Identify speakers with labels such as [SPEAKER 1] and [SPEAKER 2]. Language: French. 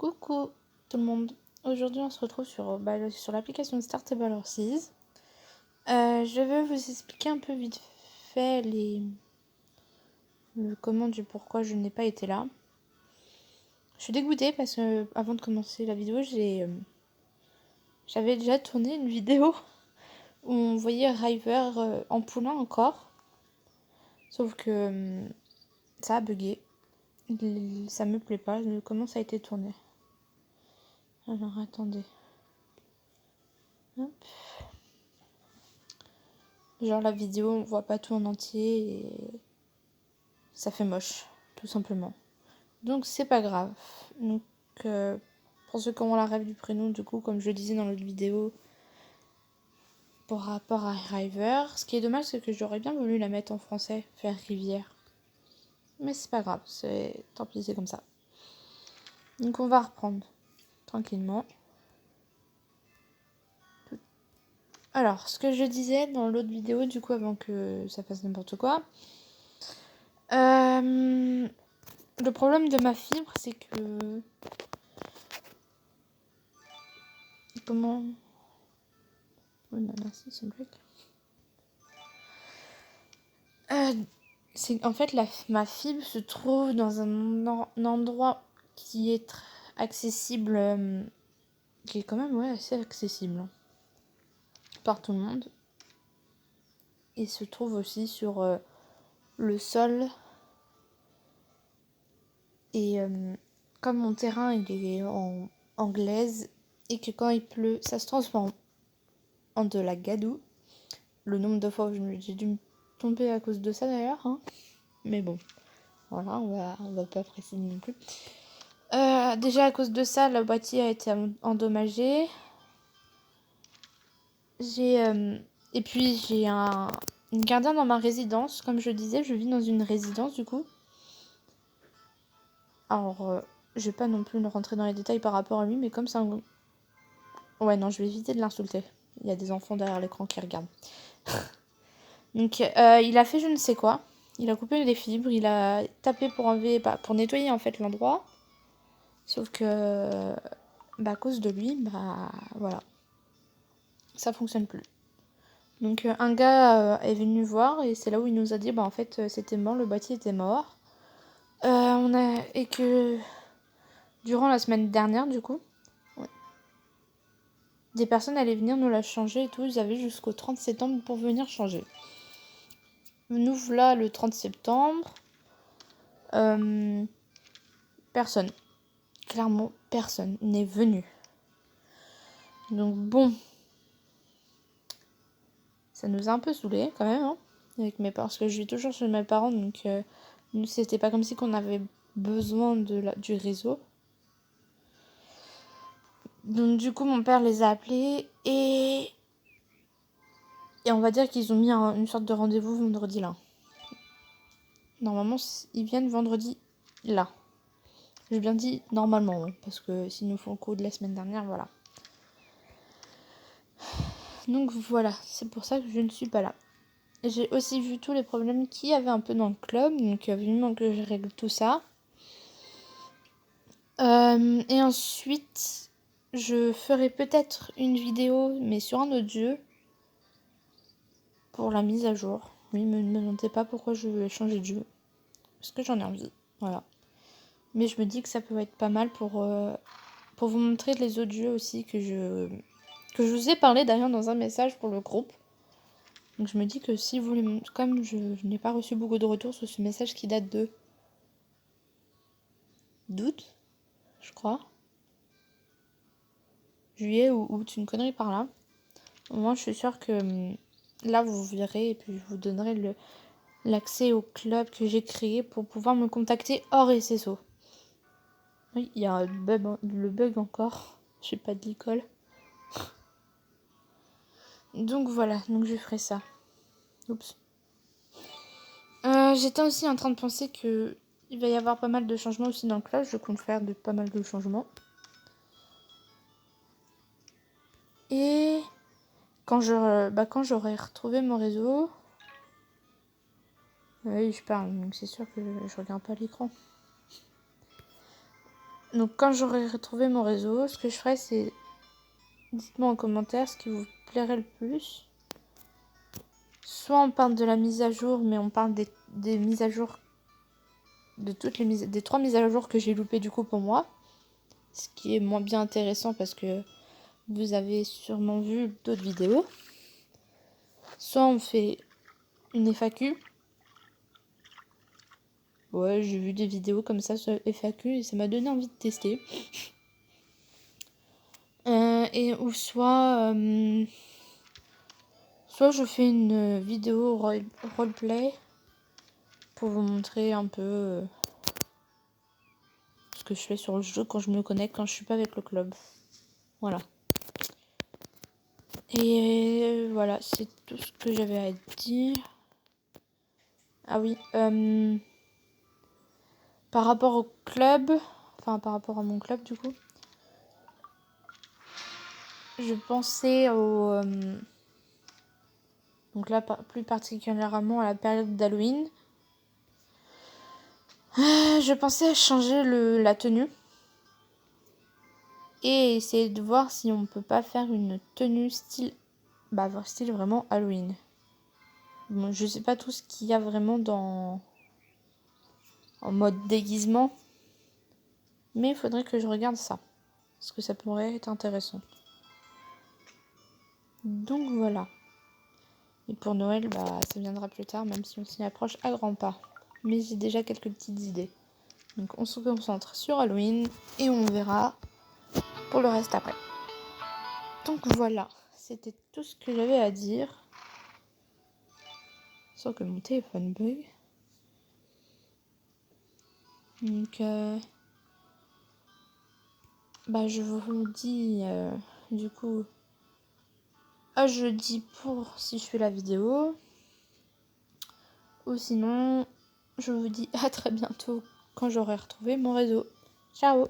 [SPEAKER 1] Coucou tout le monde. Aujourd'hui on se retrouve sur l'application Startable Horses. Je vais vous expliquer un peu vite fait le comment du pourquoi je n'ai pas été là. Je suis dégoûtée parce que avant de commencer la vidéo j'avais déjà tourné une vidéo où on voyait River en poulain encore. Sauf que ça a bugué. Ça me plaît pas comment ça a été tourné. Alors attendez. Hop. Genre la vidéo, on voit pas tout en entier et ça fait moche, tout simplement. Donc c'est pas grave. Donc pour ceux qui ont la rêve du prénom, du coup, comme je le disais dans l'autre vidéo, pour rapport à River, ce qui est dommage, c'est que j'aurais bien voulu la mettre en français, faire Rivière. Mais c'est pas grave, tant pis, c'est comme ça. Donc on va reprendre tranquillement. Alors, ce que je disais dans l'autre vidéo, du coup, avant que ça fasse n'importe quoi. Le problème de ma fibre, c'est que... Comment... Oh non, merci, c'est bloque. C'est en fait ma fibre se trouve dans un endroit qui est accessible, qui est quand même assez accessible par tout le monde. Et se trouve aussi sur le sol. Et comme mon terrain il est en glaise et que quand il pleut, ça se transforme en de la gadoue. Le nombre de fois où j'ai dû me tomber à cause de ça d'ailleurs. Hein. Mais bon, voilà, on va pas préciser non plus. Déjà à cause de ça, la boîtier a été endommagée. Et puis j'ai une gardien dans ma résidence. Comme je disais, je vis dans une résidence du coup. Alors, je vais pas non plus rentrer dans les détails par rapport à lui, mais comme ça... Ouais, non, je vais éviter de l'insulter. Il y a des enfants derrière l'écran qui regardent. Donc, il a fait je ne sais quoi. Il a coupé des fibres, il a tapé pour enlever... pour nettoyer en fait l'endroit. Sauf que... à cause de lui, voilà. Ça fonctionne plus. Donc un gars est venu voir et c'est là où il nous a dit en fait c'était mort, le boîtier était mort. Et que durant la semaine dernière du coup, des personnes allaient venir nous la changer et tout. Ils avaient jusqu'au 30 septembre pour venir changer. Nous voilà le 30 septembre. Personne. Clairement personne n'est venu. Donc bon. Ça nous a un peu saoulés quand même, hein, avec mes parents, parce que je vis toujours chez mes parents, donc nous c'était pas comme si qu'on avait besoin du réseau. Donc du coup mon père les a appelés et on va dire qu'ils ont mis une sorte de rendez-vous vendredi là. Normalement ils viennent vendredi là. J'ai bien dit normalement, hein, parce que s'ils nous font le coup de la semaine dernière, voilà. Donc voilà, c'est pour ça que je ne suis pas là. J'ai aussi vu tous les problèmes qu'il y avait un peu dans le club, donc vivement que je règle tout ça. Et ensuite, je ferai peut-être une vidéo, mais sur un autre jeu, pour la mise à jour. Oui, ne me demandez pas pourquoi je vais changer de jeu. Parce que j'en ai envie, voilà. Mais je me dis que ça peut être pas mal pour vous montrer les autres jeux aussi que je vous ai parlé d'ailleurs dans un message pour le groupe. Donc je me dis que si vous voulez... Comme je n'ai pas reçu beaucoup de retours sur ce message qui date de... d'août, je crois. Juillet ou août, une connerie par là. Moi, je suis sûre que là, vous verrez et puis je vous donnerai l'accès au club que j'ai créé pour pouvoir me contacter hors SSO. Oui, il y a le bug encore. J'ai pas de l'école. Donc voilà, donc je ferai ça. Oups. J'étais aussi en train de penser que il va y avoir pas mal de changements aussi dans le club. Je compte faire pas mal de changements. Et quand j'aurai retrouvé mon réseau... Oui, je parle, donc c'est sûr que je regarde pas l'écran. Donc quand j'aurai retrouvé mon réseau, ce que je ferai, c'est... Dites-moi en commentaire ce qui vous plairait le plus. Soit on parle de la mise à jour, mais on parle des mises à jour... De toutes les des 3 mises à jour que j'ai loupées du coup pour moi. Ce qui est moins bien intéressant parce que vous avez sûrement vu d'autres vidéos. Soit on fait une FAQ. Ouais, j'ai vu des vidéos comme ça sur FAQ et ça m'a donné envie de tester. Ou soit je fais une vidéo roleplay pour vous montrer un peu ce que je fais sur le jeu quand je me connecte, quand je suis pas avec le club. Voilà. Et voilà, c'est tout ce que j'avais à dire. Ah oui, par rapport au club, enfin par rapport à mon club du coup, je pensais au... donc là, plus particulièrement à la période d'Halloween. Je pensais changer la tenue. Et essayer de voir si on peut pas faire une tenue style... Bah, style vraiment Halloween. Bon, je sais pas tout ce qu'il y a vraiment dans... en mode déguisement. Mais il faudrait que je regarde ça. Parce que ça pourrait être intéressant. Donc voilà. Et pour Noël, bah, ça viendra plus tard, même si on s'y approche à grands pas. Mais j'ai déjà quelques petites idées. Donc on se concentre sur Halloween et on verra pour le reste après. Donc voilà, c'était tout ce que j'avais à dire. Sans que mon téléphone bug. Donc bah je vous dis du coup à jeudi pour si je fais la vidéo. Ou sinon, je vous dis à très bientôt quand j'aurai retrouvé mon réseau. Ciao!